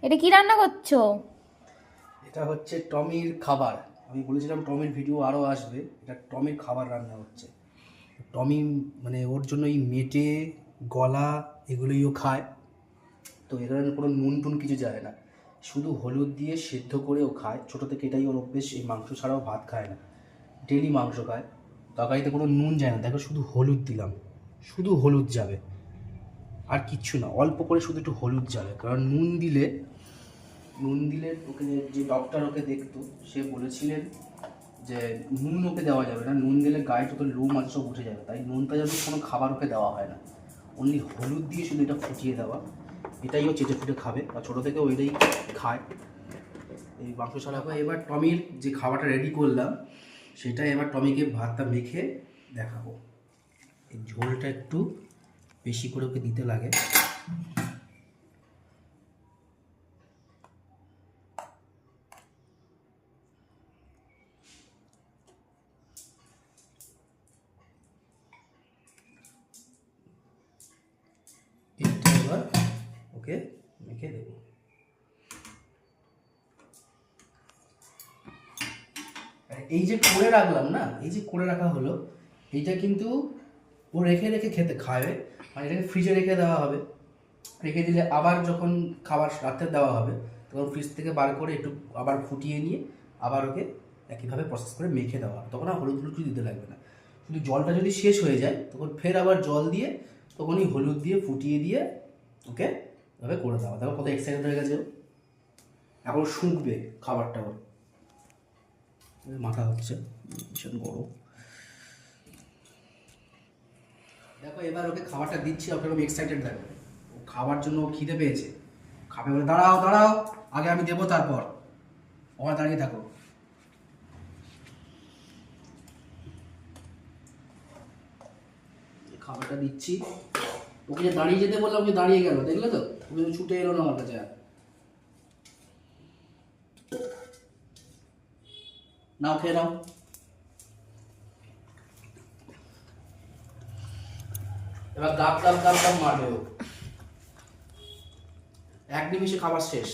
এটা কি রান্না করছো? এটা হচ্ছে টমির খাবার। আমি বলেছিলাম টমির ভিডিও আরও আসবে। এটা টমির খাবার রান্না হচ্ছে। টমি মানে ওর জন্য এই মেটে গলা এগুলোইও খায়। তো এখানে কোনো নুন টুন কিছু যায় না, শুধু হলুদ দিয়ে সেদ্ধ করে ও খায়। ছোটো থেকে এটাই ওর অভ্যেস, এই মাংস ছাড়াও ভাত খায় না, ডেলি মাংস খায়। তরকারিতে কোনো নুন যায় না, দেখো শুধু হলুদ দিলাম, শুধু হলুদ যাবে আর কিচ্ছু না, অল্প করে শুধু একটু হলুদ যাবে। কারণ নুন দিলে ওকে যে ডক্টর ওকে দেখতো সে বলেছিলেন যে নুন ওকে দেওয়া যাবে না, নুন দিলে গায়ে যত লোম আছে সব উঠে যাবে। তাই নুনটা যেন কোনো খাবার ওকে দেওয়া হয় না, অনলি হলুদ দিয়ে শুধু এটা ফুটিয়ে দেওয়া। এটাই ও চেটে ফুটে খাবে, আর ছোটো থেকে ওইটাই খায় এই মাংস ছাড়া। এবার টমির যে খাবারটা রেডি করলাম সেটা এবার টমিকে ভাতটা মেখে দেখাবো। এই ঝোলটা একটু বেশি করে ওকে দিতে লাগে। এটা এবার ওকে মেখে দেবো। এই যে করে রাখলাম না, এই যে করে রাখা হলো, এইটা কিন্তু ও রেখে রেখে খেতে খাবে। মানে এটাকে ফ্রিজে রেখে দেওয়া হবে, রেখে দিলে আবার যখন খাবার রাতে দেওয়া হবে তখন ফ্রিজ থেকে বার করে একটু আবার ফুটিয়ে নিয়ে আবার ওকে একইভাবে প্রসেস করে মেখে দেওয়া হবে। তখন আর হলুদ হলুদ দিতে লাগবে না, শুধু জলটা যদি শেষ হয়ে যায় তখন ফের আবার জল দিয়ে তখনই হলুদ দিয়ে ফুটিয়ে দিয়ে ওকে এভাবে করে দেওয়া। দেখো কত এক্সাইটেড হয়ে গেছে, এখন শুকবে খাবারটা। ওর মাথা হচ্ছে ভীষণ বড়। দেখো এবার ওকে খাবারটা দিচ্ছি, ওকে আমি এক্সাইটেড দেখো, ও খাবার জন্য খিদে পেয়েছে, খাবে বলে। দাঁড়াও দাঁড়াও, আগে আমি দেবো তারপর, ওখানে দাঁড়িয়ে থাকো। খাবারটা দিচ্ছি, ওকে যে দাঁড়িয়ে যেতে বললাম ওকে দাঁড়িয়ে গেল, দেখলে তো, ওকে ছুটে এলো না আমার কাছে আর। নাও খেয়ে নাও। এবার গাপ গাপ গাপ গাপ মারবে ও, এক নিমিষে খাবার শেষ।